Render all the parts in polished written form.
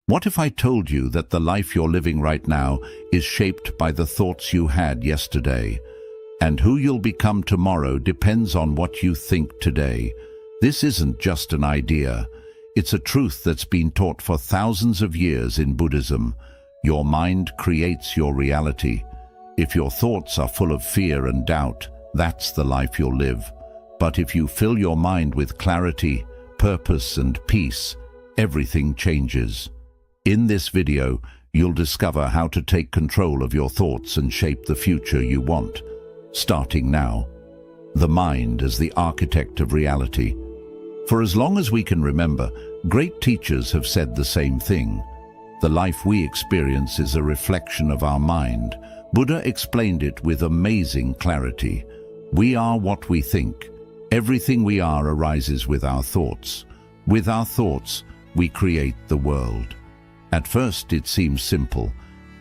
What if I told you that the life you're living right now is shaped by the thoughts you had yesterday, and who you'll become tomorrow depends on what you think today? This isn't just an idea. It's a truth that's been taught for thousands of years in Buddhism. Your mind creates your reality. If your thoughts are full of fear and doubt, that's the life you'll live. But if you fill your mind with clarity, purpose, and peace, everything changes. In this video, you'll discover how to take control of your thoughts and shape the future you want. Starting now. The mind as the architect of reality. For as long as we can remember, great teachers have said the same thing. The life we experience is a reflection of our mind. Buddha explained it with amazing clarity. We are what we think. Everything we are arises with our thoughts. With our thoughts, we create the world. At first it seems simple,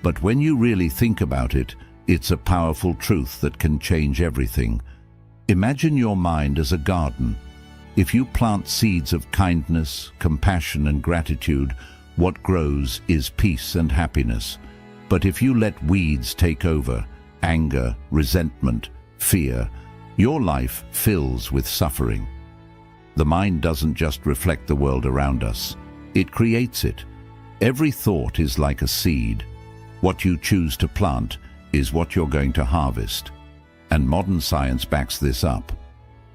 but when you really think about it, it's a powerful truth that can change everything. Imagine your mind as a garden. If you plant seeds of kindness, compassion, and gratitude, what grows is peace and happiness. But if you let weeds take over, anger, resentment, fear, your life fills with suffering. The mind doesn't just reflect the world around us, it creates it. Every thought is like a seed. What you choose to plant is what you're going to harvest. And modern science backs this up.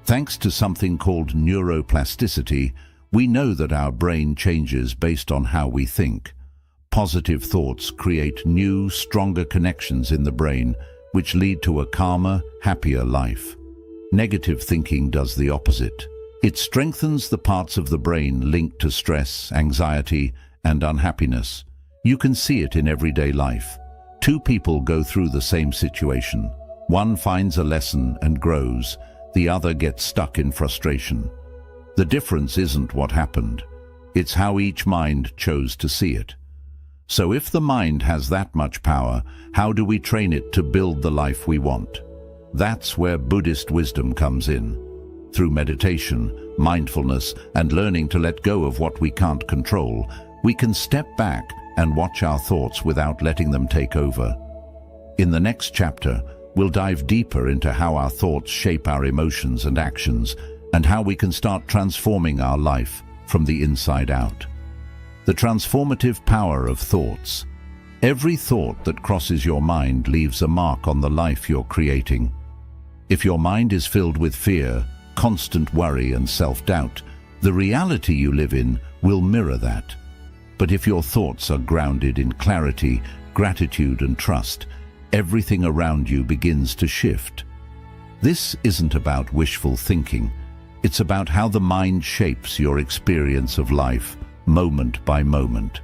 Thanks to something called neuroplasticity, we know that our brain changes based on how we think. Positive thoughts create new, stronger connections in the brain, which lead to a calmer, happier life. Negative thinking does the opposite. It strengthens the parts of the brain linked to stress, anxiety, and unhappiness. You can see it in everyday life. Two people go through the same situation. One finds a lesson and grows. The other gets stuck in frustration. The difference isn't what happened. It's how each mind chose to see it. So if the mind has that much power, how do we train it to build the life we want? That's where Buddhist wisdom comes in. Through meditation, mindfulness, and learning to let go of what we can't control, we can step back and watch our thoughts without letting them take over. In the next chapter, we'll dive deeper into how our thoughts shape our emotions and actions, and how we can start transforming our life from the inside out. The transformative power of thoughts. Every thought that crosses your mind leaves a mark on the life you're creating. If your mind is filled with fear, constant worry, and self-doubt, the reality you live in will mirror that. But if your thoughts are grounded in clarity, gratitude, and trust, everything around you begins to shift. This isn't about wishful thinking. It's about how the mind shapes your experience of life, moment by moment.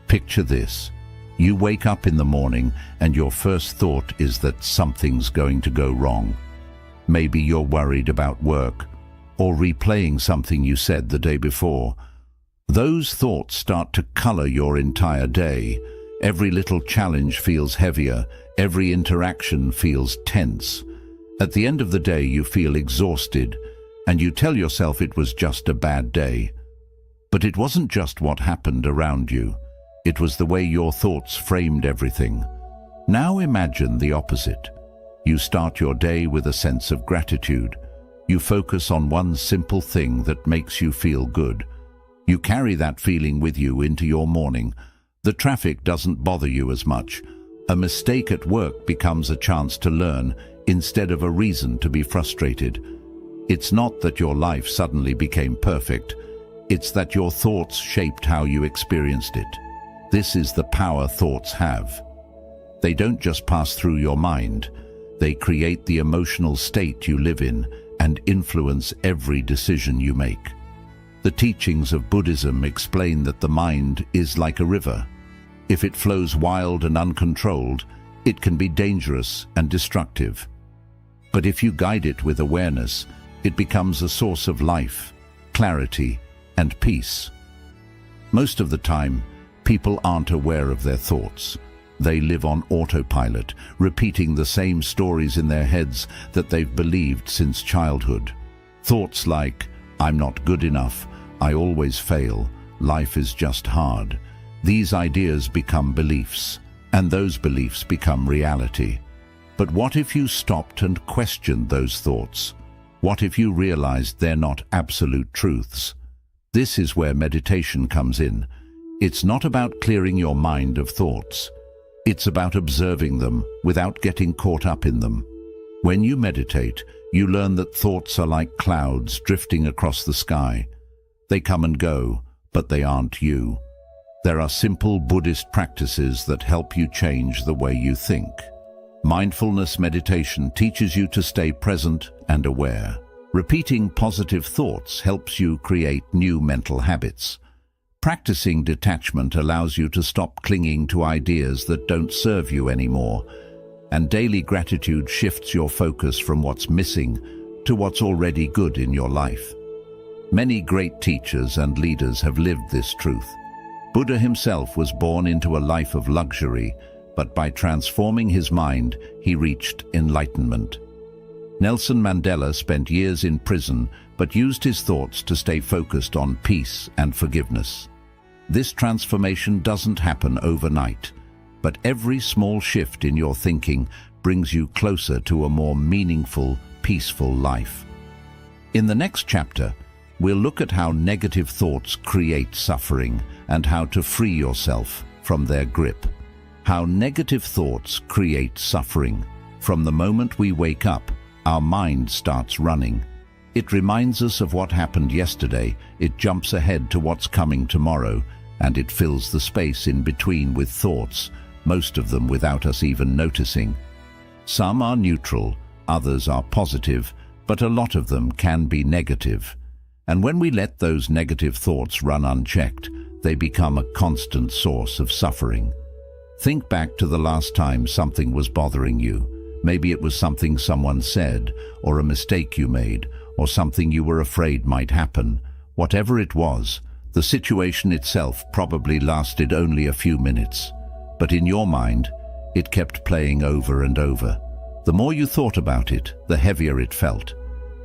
Picture this. You wake up in the morning and your first thought is that something's going to go wrong. Maybe you're worried about work, or replaying something you said the day before. Those thoughts start to color your entire day. Every little challenge feels heavier. Every interaction feels tense. At the end of the day, you feel exhausted, and you tell yourself it was just a bad day. But it wasn't just what happened around you. It was the way your thoughts framed everything. Now imagine the opposite. You start your day with a sense of gratitude. You focus on one simple thing that makes you feel good. You carry that feeling with you into your morning. The traffic doesn't bother you as much. A mistake at work becomes a chance to learn instead of a reason to be frustrated. It's not that your life suddenly became perfect. It's that your thoughts shaped how you experienced it. This is the power thoughts have. They don't just pass through your mind. They create the emotional state you live in and influence every decision you make. The teachings of Buddhism explain that the mind is like a river. If it flows wild and uncontrolled, it can be dangerous and destructive. But if you guide it with awareness, it becomes a source of life, clarity, and peace. Most of the time, people aren't aware of their thoughts. They live on autopilot, repeating the same stories in their heads that they've believed since childhood. Thoughts like, "I'm not good enough," "I always fail," "Life is just hard," These ideas become beliefs, and those beliefs become reality. But what if you stopped and questioned those thoughts? What if you realized they're not absolute truths? This is where meditation comes in. It's not about clearing your mind of thoughts. It's about observing them without getting caught up in them. When you meditate, you learn that thoughts are like clouds drifting across the sky. They come and go, but they aren't you. There are simple Buddhist practices that help you change the way you think. Mindfulness meditation teaches you to stay present and aware. Repeating positive thoughts helps you create new mental habits. Practicing detachment allows you to stop clinging to ideas that don't serve you anymore. And daily gratitude shifts your focus from what's missing to what's already good in your life. Many great teachers and leaders have lived this truth. Buddha himself was born into a life of luxury, but by transforming his mind, he reached enlightenment. Nelson Mandela spent years in prison, but used his thoughts to stay focused on peace and forgiveness. This transformation doesn't happen overnight, but every small shift in your thinking brings you closer to a more meaningful, peaceful life. In the next chapter, we'll look at how negative thoughts create suffering and how to free yourself from their grip. How negative thoughts create suffering. From the moment we wake up, our mind starts running. It reminds us of what happened yesterday, it jumps ahead to what's coming tomorrow, and it fills the space in between with thoughts, most of them without us even noticing. Some are neutral, others are positive, but a lot of them can be negative. And when we let those negative thoughts run unchecked, they become a constant source of suffering. Think back to the last time something was bothering you. Maybe it was something someone said, or a mistake you made, or something you were afraid might happen. Whatever it was, the situation itself probably lasted only a few minutes. But in your mind, it kept playing over and over. The more you thought about it, the heavier it felt.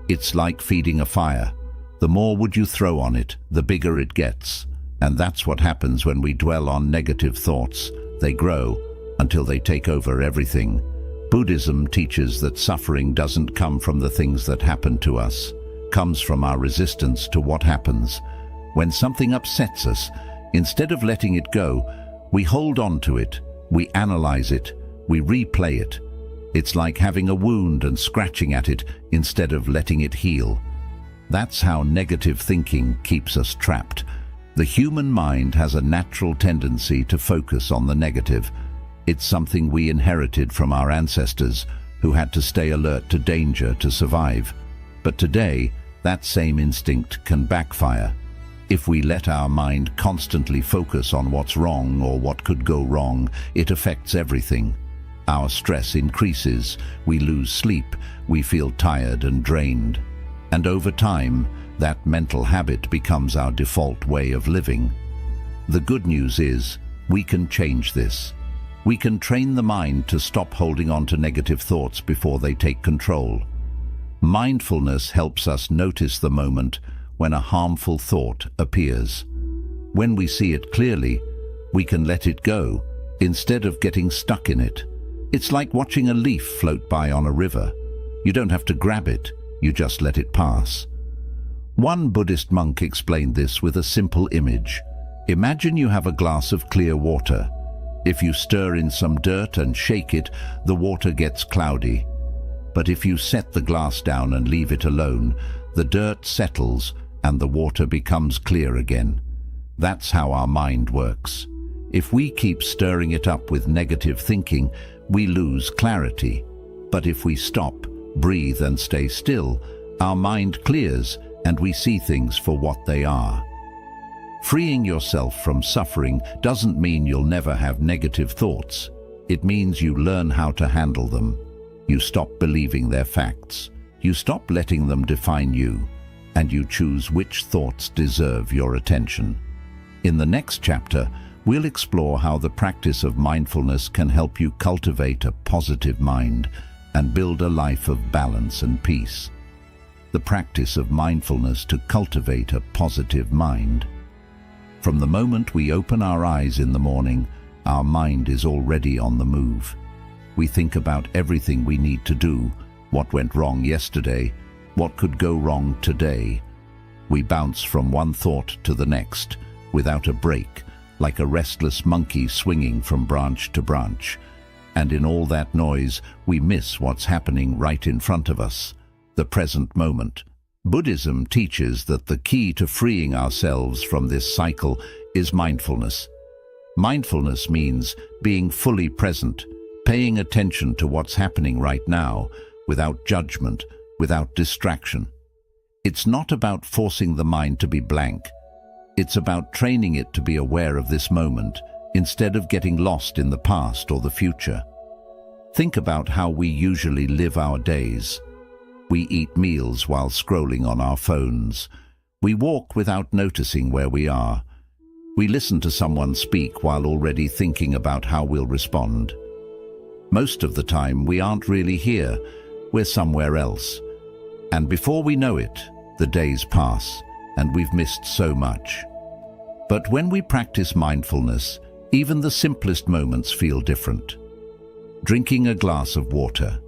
It's like feeding a fire. The more wood you throw on it, the bigger it gets. And that's what happens when we dwell on negative thoughts. They grow until they take over everything. Buddhism teaches that suffering doesn't come from the things that happen to us, comes from our resistance to what happens. When something upsets us, instead of letting it go, we hold on to it, we analyze it, we replay it. It's like having a wound and scratching at it instead of letting it heal. That's how negative thinking keeps us trapped. The human mind has a natural tendency to focus on the negative. It's something we inherited from our ancestors, who had to stay alert to danger to survive. But today, that same instinct can backfire. If we let our mind constantly focus on what's wrong or what could go wrong, it affects everything. Our stress increases, we lose sleep, we feel tired and drained. And over time, that mental habit becomes our default way of living. The good news is, we can change this. We can train the mind to stop holding on to negative thoughts before they take control. Mindfulness helps us notice the moment when a harmful thought appears. When we see it clearly, we can let it go instead of getting stuck in it. It's like watching a leaf float by on a river. You don't have to grab it, you just let it pass. One Buddhist monk explained this with a simple image. Imagine you have a glass of clear water. If you stir in some dirt and shake it, the water gets cloudy. But if you set the glass down and leave it alone, the dirt settles and the water becomes clear again. That's how our mind works. If we keep stirring it up with negative thinking, we lose clarity. But if we stop, breathe and stay still, our mind clears and we see things for what they are. Freeing yourself from suffering doesn't mean you'll never have negative thoughts. It means you learn how to handle them. You stop believing they're facts. You stop letting them define you, and you choose which thoughts deserve your attention. In the next chapter, we'll explore how the practice of mindfulness can help you cultivate a positive mind and build a life of balance and peace. The practice of mindfulness to cultivate a positive mind. From the moment we open our eyes in the morning, our mind is already on the move. We think about everything we need to do, what went wrong yesterday, what could go wrong today. We bounce from one thought to the next, without a break, like a restless monkey swinging from branch to branch. And in all that noise, we miss what's happening right in front of us, the present moment. Buddhism teaches that the key to freeing ourselves from this cycle is mindfulness. Mindfulness means being fully present, paying attention to what's happening right now, without judgment, without distraction. It's not about forcing the mind to be blank. It's about training it to be aware of this moment, instead of getting lost in the past or the future. Think about how we usually live our days. We eat meals while scrolling on our phones. We walk without noticing where we are. We listen to someone speak while already thinking about how we'll respond. Most of the time, we aren't really here. We're somewhere else. And before we know it, the days pass, and we've missed so much. But when we practice mindfulness, even the simplest moments feel different. Drinking a glass of water,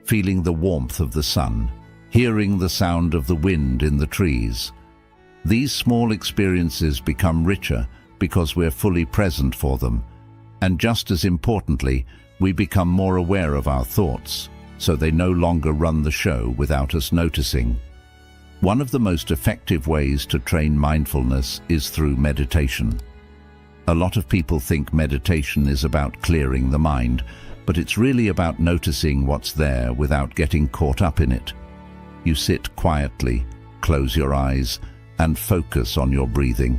feeling the warmth of the sun, hearing the sound of the wind in the trees. These small experiences become richer because we're fully present for them. And just as importantly, we become more aware of our thoughts, so they no longer run the show without us noticing. One of the most effective ways to train mindfulness is through meditation. A lot of people think meditation is about clearing the mind, but it's really about noticing what's there without getting caught up in it. You sit quietly, close your eyes, and focus on your breathing.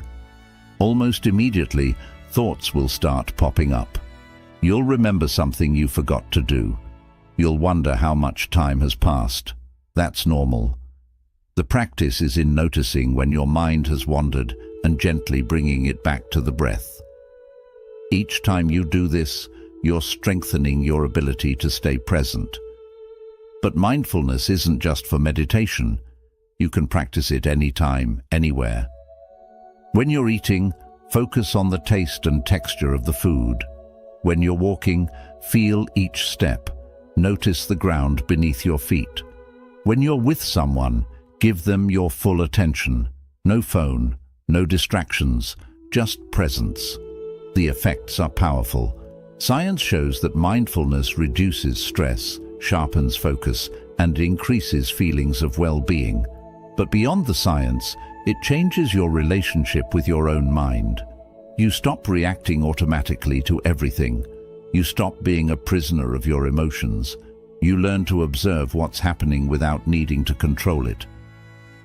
Almost immediately, thoughts will start popping up. You'll remember something you forgot to do. You'll wonder how much time has passed. That's normal. The practice is in noticing when your mind has wandered and gently bringing it back to the breath. Each time you do this, you're strengthening your ability to stay present. But mindfulness isn't just for meditation. You can practice it anytime, anywhere. When you're eating, focus on the taste and texture of the food. When you're walking, feel each step. Notice the ground beneath your feet. When you're with someone, give them your full attention. No phone, no distractions, just presence. The effects are powerful. Science shows that mindfulness reduces stress, sharpens focus, and increases feelings of well-being. But beyond the science, it changes your relationship with your own mind. You stop reacting automatically to everything. You stop being a prisoner of your emotions. You learn to observe what's happening without needing to control it.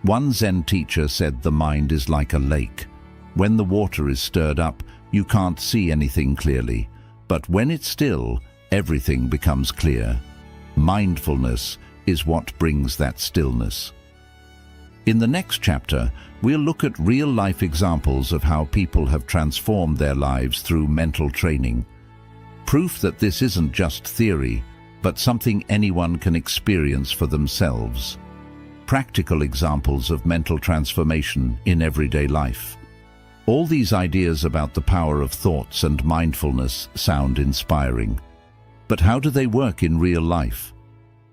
One Zen teacher said the mind is like a lake. When the water is stirred up, you can't see anything clearly. But when it's still, everything becomes clear. Mindfulness is what brings that stillness. In the next chapter, we'll look at real-life examples of how people have transformed their lives through mental training. Proof that this isn't just theory, but something anyone can experience for themselves. Practical examples of mental transformation in everyday life. All these ideas about the power of thoughts and mindfulness sound inspiring. But how do they work in real life?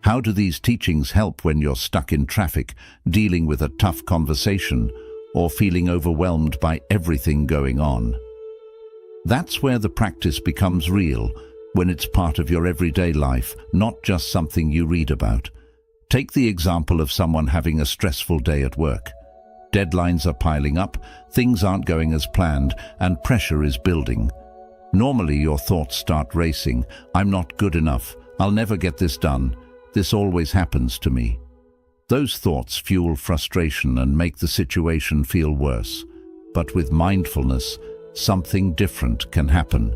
How do these teachings help when you're stuck in traffic, dealing with a tough conversation, or feeling overwhelmed by everything going on? That's where the practice becomes real, when it's part of your everyday life, not just something you read about. Take the example of someone having a stressful day at work. Deadlines are piling up, things aren't going as planned, and pressure is building. Normally your thoughts start racing. I'm not good enough. I'll never get this done. This always happens to me. Those thoughts fuel frustration and make the situation feel worse. But with mindfulness, something different can happen.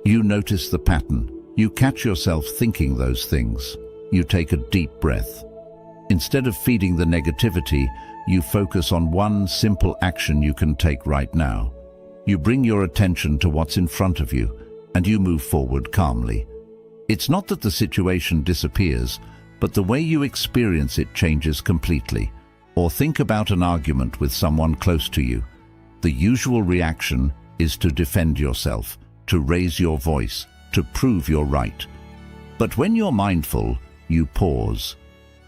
You notice the pattern. You catch yourself thinking those things. You take a deep breath. Instead of feeding the negativity, you focus on one simple action you can take right now. You bring your attention to what's in front of you, and you move forward calmly. It's not that the situation disappears, but the way you experience it changes completely. Or think about an argument with someone close to you. The usual reaction is to defend yourself, to raise your voice, to prove you're right. But when you're mindful, you pause.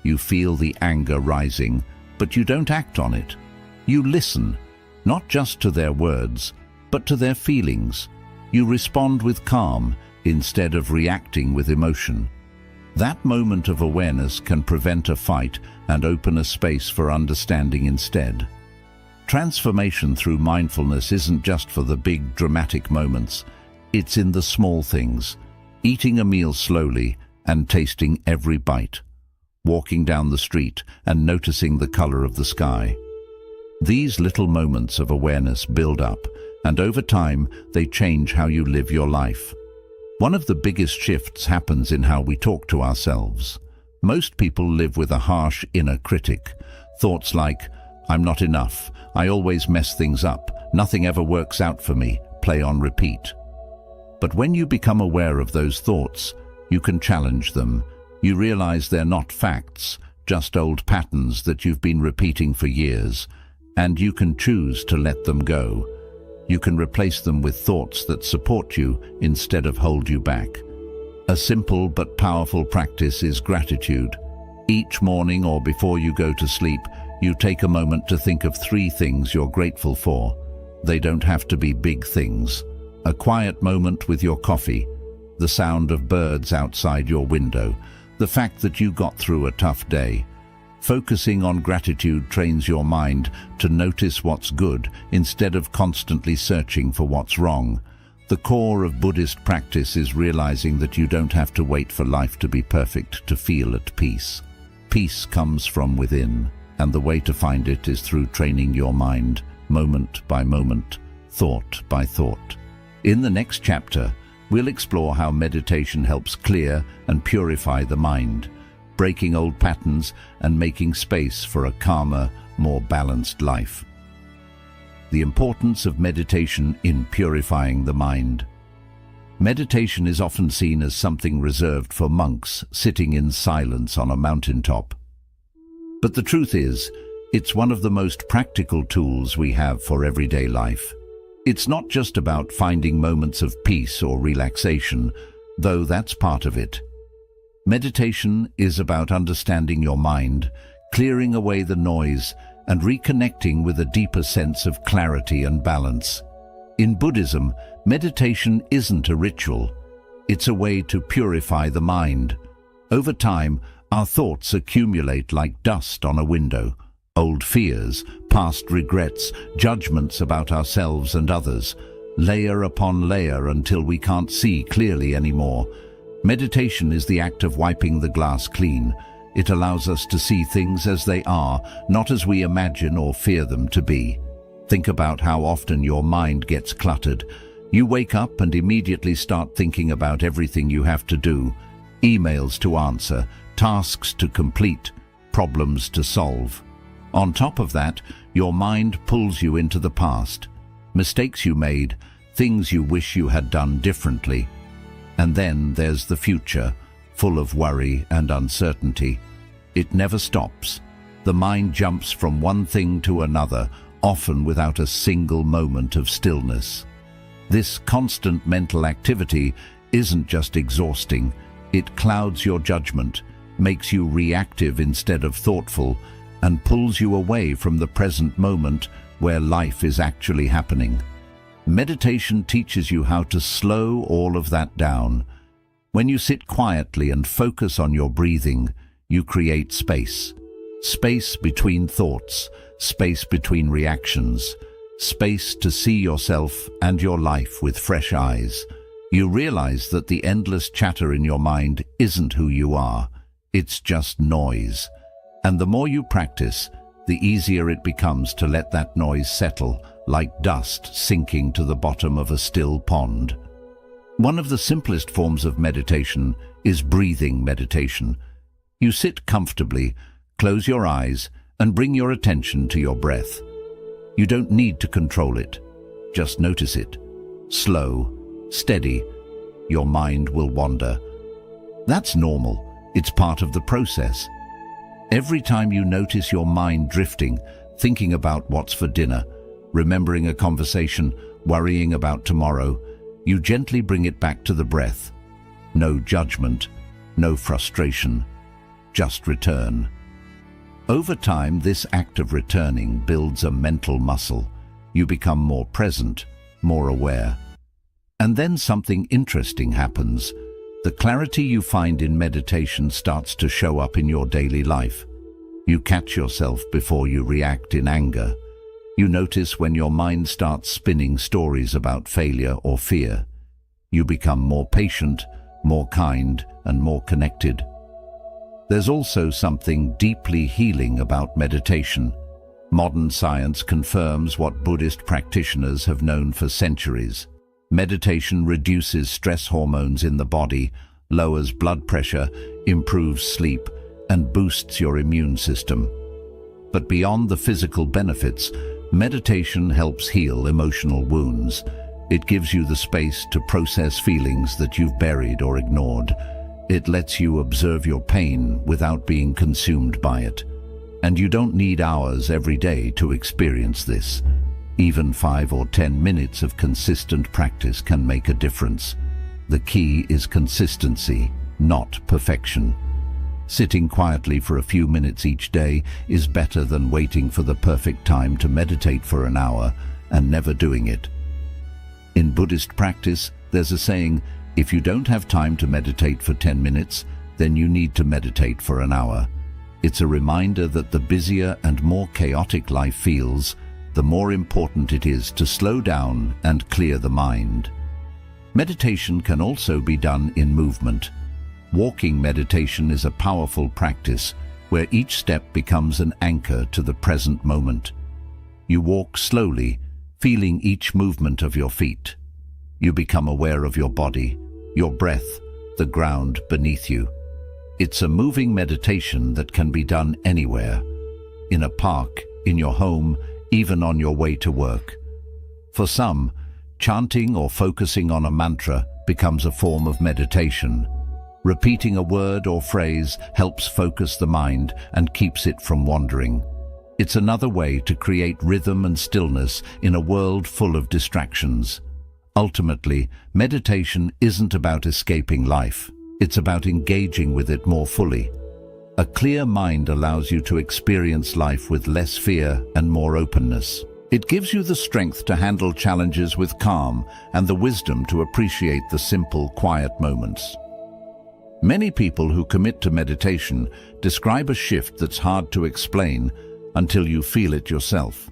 You feel the anger rising, but you don't act on it. You listen, not just to their words, but to their feelings. You respond with calm instead of reacting with emotion. That moment of awareness can prevent a fight and open a space for understanding instead. Transformation through mindfulness isn't just for the big, dramatic moments. It's in the small things. Eating a meal slowly and tasting every bite. Walking down the street and noticing the color of the sky. These little moments of awareness build up, and over time, they change how you live your life. One of the biggest shifts happens in how we talk to ourselves. Most people live with a harsh inner critic. Thoughts like, "I'm not enough, I always mess things up, nothing ever works out for me," play on repeat. But when you become aware of those thoughts, you can challenge them. You realize they're not facts, just old patterns that you've been repeating for years, and you can choose to let them go. You can replace them with thoughts that support you instead of hold you back. A simple but powerful practice is gratitude. Each morning or before you go to sleep, you take a moment to think of 3 things you're grateful for. They don't have to be big things. A quiet moment with your coffee, the sound of birds outside your window, the fact that you got through a tough day. Focusing on gratitude trains your mind to notice what's good instead of constantly searching for what's wrong. The core of Buddhist practice is realizing that you don't have to wait for life to be perfect to feel at peace. Peace comes from within, and the way to find it is through training your mind, moment by moment, thought by thought. In the next chapter, we'll explore how meditation helps clear and purify the mind, breaking old patterns and making space for a calmer, more balanced life. The importance of meditation in purifying the mind. Meditation is often seen as something reserved for monks sitting in silence on a mountaintop. But the truth is, it's one of the most practical tools we have for everyday life. It's not just about finding moments of peace or relaxation, though that's part of it. Meditation is about understanding your mind, clearing away the noise, and reconnecting with a deeper sense of clarity and balance. In Buddhism, meditation isn't a ritual. It's a way to purify the mind. Over time, our thoughts accumulate like dust on a window. Old fears, past regrets, judgments about ourselves and others, layer upon layer until we can't see clearly anymore. Meditation is the act of wiping the glass clean. It allows us to see things as they are, not as we imagine or fear them to be. Think about how often your mind gets cluttered. You wake up and immediately start thinking about everything you have to do, emails to answer, tasks to complete, problems to solve. On top of that, your mind pulls you into the past, mistakes you made, things you wish you had done differently. And then there's the future, full of worry and uncertainty. It never stops. The mind jumps from one thing to another, often without a single moment of stillness. This constant mental activity isn't just exhausting. It clouds your judgment, makes you reactive instead of thoughtful, and pulls you away from the present moment where life is actually happening. Meditation teaches you how to slow all of that down. When you sit quietly and focus on your breathing, you create space. Space between thoughts, space between reactions, space to see yourself and your life with fresh eyes. You realize that the endless chatter in your mind isn't who you are. It's just noise. And the more you practice, the easier it becomes to let that noise settle, like dust sinking to the bottom of a still pond. One of the simplest forms of meditation is breathing meditation. You sit comfortably, close your eyes, and bring your attention to your breath. You don't need to control it. Just notice it. Slow, steady. Your mind will wander. That's normal. It's part of the process. Every time you notice your mind drifting, thinking about what's for dinner, remembering a conversation, worrying about tomorrow, you gently bring it back to the breath. No judgment, no frustration, just return. Over time, this act of returning builds a mental muscle. You become more present, more aware. And then something interesting happens. The clarity you find in meditation starts to show up in your daily life. You catch yourself before you react in anger. You notice when your mind starts spinning stories about failure or fear. You become more patient, more kind, and more connected. There's also something deeply healing about meditation. Modern science confirms what Buddhist practitioners have known for centuries. Meditation reduces stress hormones in the body, lowers blood pressure, improves sleep, and boosts your immune system. But beyond the physical benefits, meditation helps heal emotional wounds. It gives you the space to process feelings that you've buried or ignored. It lets you observe your pain without being consumed by it. And you don't need hours every day to experience this. Even 5 or 10 minutes of consistent practice can make a difference. The key is consistency, not perfection. Sitting quietly for a few minutes each day is better than waiting for the perfect time to meditate for an hour and never doing it. In Buddhist practice, there's a saying, if you don't have time to meditate for 10 minutes, then you need to meditate for an hour. It's a reminder that the busier and more chaotic life feels, the more important it is to slow down and clear the mind. Meditation can also be done in movement. Walking meditation is a powerful practice where each step becomes an anchor to the present moment. You walk slowly, feeling each movement of your feet. You become aware of your body, your breath, the ground beneath you. It's a moving meditation that can be done anywhere, in a park, in your home, even on your way to work. For some, chanting or focusing on a mantra becomes a form of meditation. Repeating a word or phrase helps focus the mind and keeps it from wandering. It's another way to create rhythm and stillness in a world full of distractions. Ultimately, meditation isn't about escaping life. It's about engaging with it more fully. A clear mind allows you to experience life with less fear and more openness. It gives you the strength to handle challenges with calm and the wisdom to appreciate the simple, quiet moments. Many people who commit to meditation describe a shift that's hard to explain until you feel it yourself.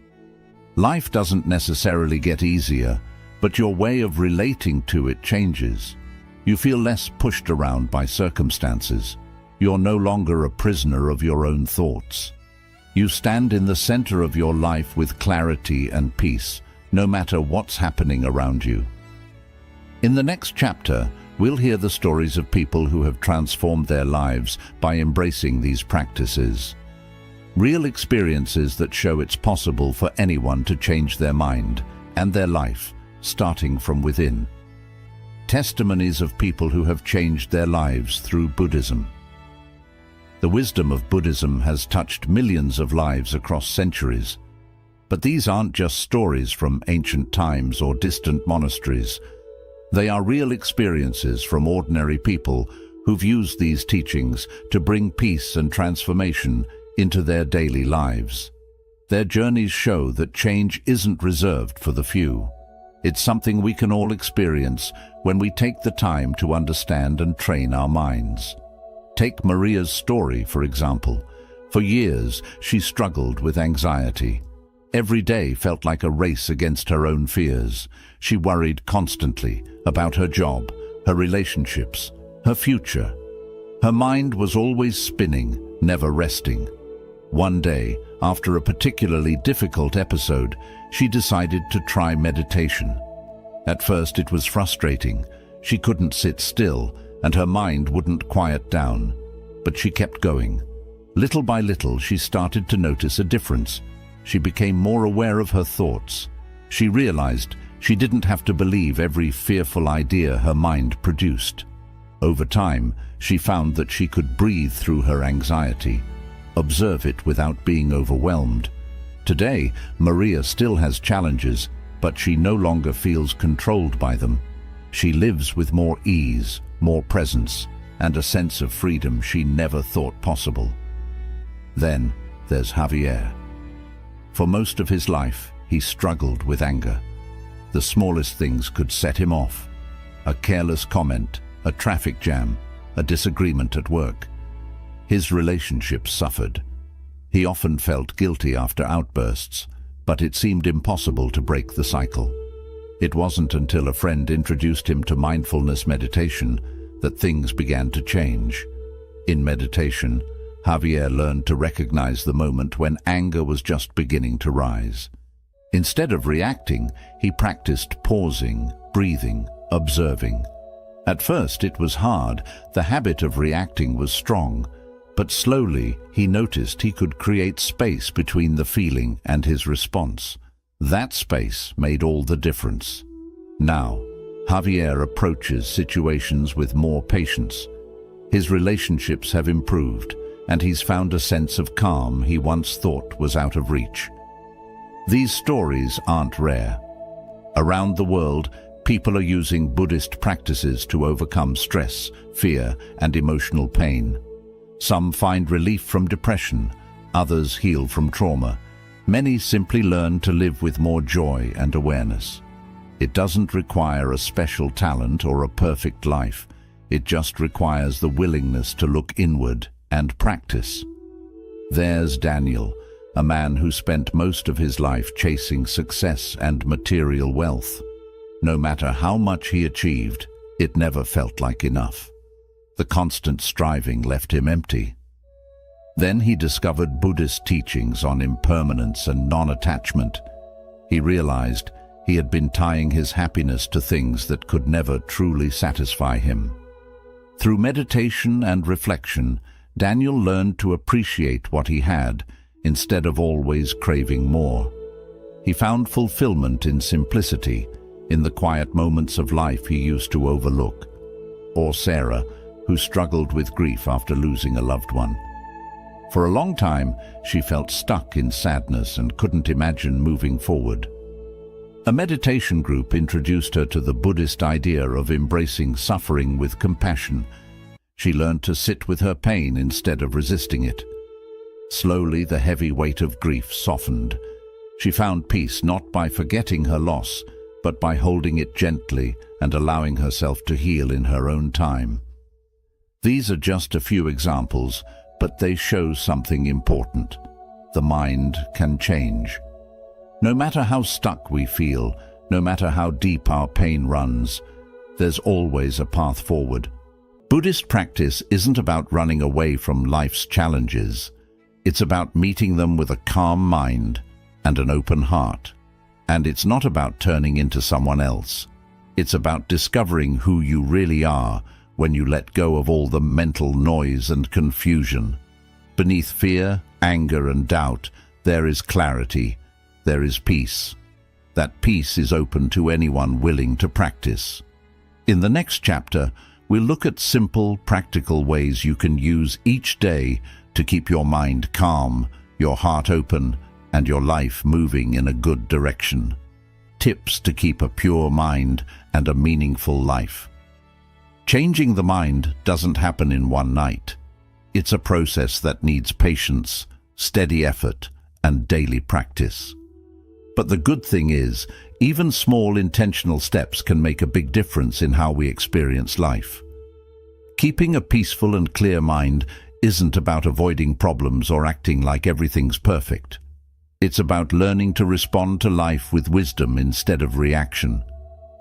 Life doesn't necessarily get easier, but your way of relating to it changes. You feel less pushed around by circumstances. You're no longer a prisoner of your own thoughts. You stand in the center of your life with clarity and peace, no matter what's happening around you. In the next chapter, we'll hear the stories of people who have transformed their lives by embracing these practices. Real experiences that show it's possible for anyone to change their mind and their life, starting from within. Testimonies of people who have changed their lives through Buddhism. The wisdom of Buddhism has touched millions of lives across centuries. But these aren't just stories from ancient times or distant monasteries. They are real experiences from ordinary people who've used these teachings to bring peace and transformation into their daily lives. Their journeys show that change isn't reserved for the few. It's something we can all experience when we take the time to understand and train our minds. Take Maria's story, for example. For years, she struggled with anxiety. Every day felt like a race against her own fears. She worried constantly about her job, her relationships, her future. Her mind was always spinning, never resting. One day, after a particularly difficult episode, she decided to try meditation. At first, it was frustrating. She couldn't sit still, and her mind wouldn't quiet down. But she kept going. Little by little, she started to notice a difference. She became more aware of her thoughts. She realized she didn't have to believe every fearful idea her mind produced. Over time, she found that she could breathe through her anxiety, observe it without being overwhelmed, Today, Maria still has challenges, but she no longer feels controlled by them. She lives with more ease, more presence, and a sense of freedom she never thought possible. Then there's Javier. For most of his life, he struggled with anger. The smallest things could set him off. A careless comment, a traffic jam, a disagreement at work. His relationships suffered. He often felt guilty after outbursts, but it seemed impossible to break the cycle. It wasn't until a friend introduced him to mindfulness meditation that things began to change. In meditation, Javier learned to recognize the moment when anger was just beginning to rise. Instead of reacting, he practiced pausing, breathing, observing. At first it was hard. The habit of reacting was strong, but slowly he noticed he could create space between the feeling and his response. That space made all the difference. Now, Javier approaches situations with more patience. His relationships have improved, and he's found a sense of calm he once thought was out of reach. These stories aren't rare. Around the world, people are using Buddhist practices to overcome stress, fear, and emotional pain. Some find relief from depression, others heal from trauma. Many simply learn to live with more joy and awareness. It doesn't require a special talent or a perfect life. It just requires the willingness to look inward and practice. There's Daniel, a man who spent most of his life chasing success and material wealth. No matter how much he achieved, it never felt like enough. The constant striving left him empty. Then he discovered Buddhist teachings on impermanence and non-attachment. He realized he had been tying his happiness to things that could never truly satisfy him. Through meditation and reflection, Daniel learned to appreciate what he had instead of always craving more. He found fulfillment in simplicity, in the quiet moments of life he used to overlook. Or Sarah, who struggled with grief after losing a loved one. For a long time, she felt stuck in sadness and couldn't imagine moving forward. A meditation group introduced her to the Buddhist idea of embracing suffering with compassion. She learned to sit with her pain instead of resisting it. Slowly, the heavy weight of grief softened. She found peace not by forgetting her loss, but by holding it gently and allowing herself to heal in her own time. These are just a few examples, but they show something important. The mind can change. No matter how stuck we feel, no matter how deep our pain runs, there's always a path forward. Buddhist practice isn't about running away from life's challenges. It's about meeting them with a calm mind and an open heart. And it's not about turning into someone else. It's about discovering who you really are when you let go of all the mental noise and confusion. Beneath fear, anger, and doubt, there is clarity. There is peace. That peace is open to anyone willing to practice. In the next chapter, we'll look at simple, practical ways you can use each day to keep your mind calm, your heart open, and your life moving in a good direction. Tips to keep a pure mind and a meaningful life. Changing the mind doesn't happen in one night. It's a process that needs patience, steady effort, and daily practice. But the good thing is, even small intentional steps can make a big difference in how we experience life. Keeping a peaceful and clear mind isn't about avoiding problems or acting like everything's perfect. It's about learning to respond to life with wisdom instead of reaction.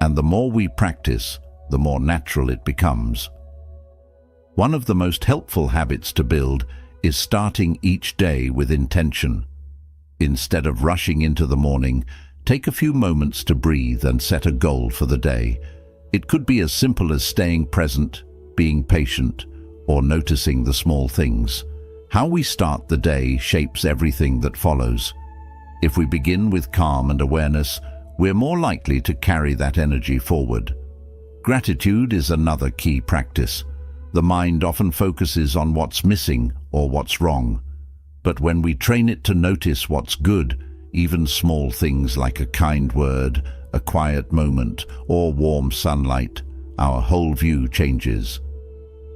And the more we practice, the more natural it becomes. One of the most helpful habits to build is starting each day with intention. Instead of rushing into the morning, take a few moments to breathe and set a goal for the day. It could be as simple as staying present, being patient, or noticing the small things. How we start the day shapes everything that follows. If we begin with calm and awareness, we're more likely to carry that energy forward. Gratitude is another key practice. The mind often focuses on what's missing or what's wrong. But when we train it to notice what's good, even small things like a kind word, a quiet moment, or warm sunlight, our whole view changes.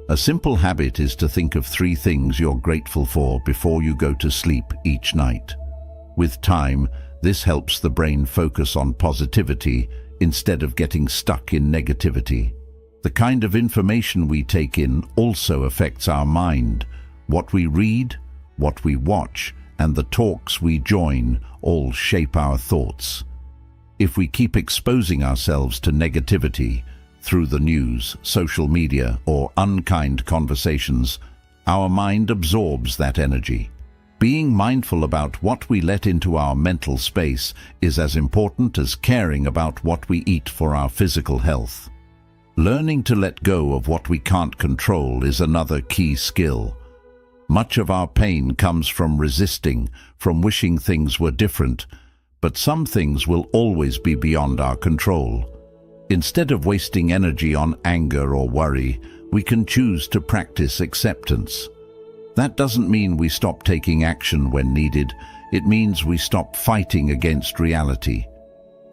A simple habit is to think of 3 things you're grateful for before you go to sleep each night. With time, this helps the brain focus on positivity instead of getting stuck in negativity. The kind of information we take in also affects our mind. What we read, what we watch, and the talks we join all shape our thoughts. If we keep exposing ourselves to negativity through the news, social media, or unkind conversations, our mind absorbs that energy. Being mindful about what we let into our mental space is as important as caring about what we eat for our physical health. Learning to let go of what we can't control is another key skill. Much of our pain comes from resisting, from wishing things were different, but some things will always be beyond our control. Instead of wasting energy on anger or worry, we can choose to practice acceptance. That doesn't mean we stop taking action when needed. It means we stop fighting against reality.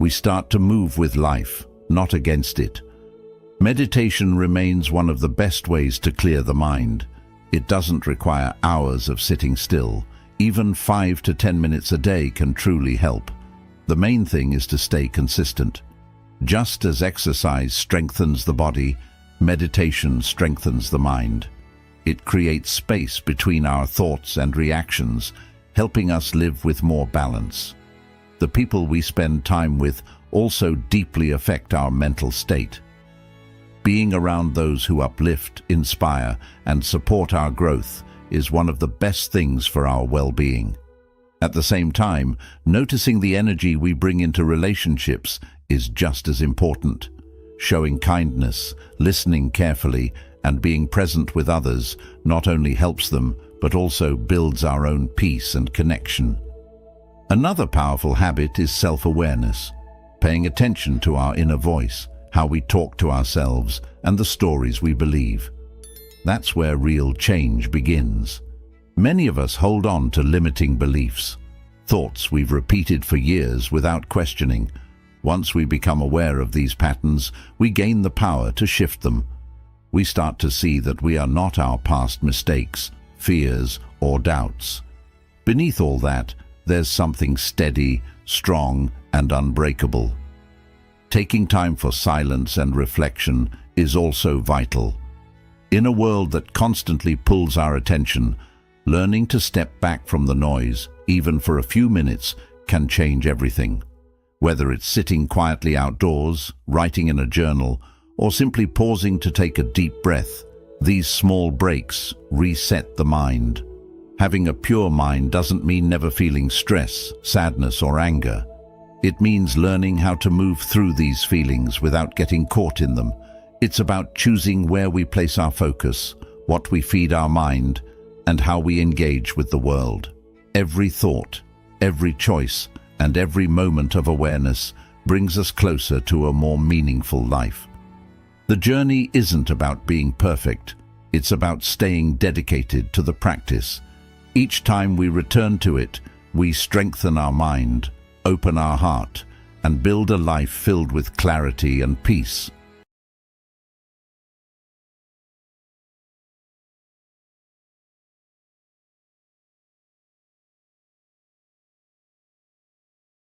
We start to move with life, not against it. Meditation remains one of the best ways to clear the mind. It doesn't require hours of sitting still. Even 5 to 10 minutes a day can truly help. The main thing is to stay consistent. Just as exercise strengthens the body, meditation strengthens the mind. It creates space between our thoughts and reactions, helping us live with more balance. The people we spend time with also deeply affect our mental state. Being around those who uplift, inspire, and support our growth is one of the best things for our well-being. At the same time, noticing the energy we bring into relationships is just as important. Showing kindness, listening carefully, and being present with others not only helps them, but also builds our own peace and connection. Another powerful habit is self-awareness, paying attention to our inner voice, how we talk to ourselves, and the stories we believe. That's where real change begins. Many of us hold on to limiting beliefs, thoughts we've repeated for years without questioning. Once we become aware of these patterns, we gain the power to shift them. We start to see that we are not our past mistakes, fears, or doubts. Beneath all that, there's something steady, strong, and unbreakable. Taking time for silence and reflection is also vital. In a world that constantly pulls our attention, learning to step back from the noise, even for a few minutes, can change everything. Whether it's sitting quietly outdoors, writing in a journal, or simply pausing to take a deep breath, these small breaks reset the mind. Having a pure mind doesn't mean never feeling stress, sadness, or anger. It means learning how to move through these feelings without getting caught in them. It's about choosing where we place our focus, what we feed our mind, and how we engage with the world. Every thought, every choice, and every moment of awareness brings us closer to a more meaningful life. The journey isn't about being perfect. It's about staying dedicated to the practice. Each time we return to it, we strengthen our mind, open our heart, and build a life filled with clarity and peace.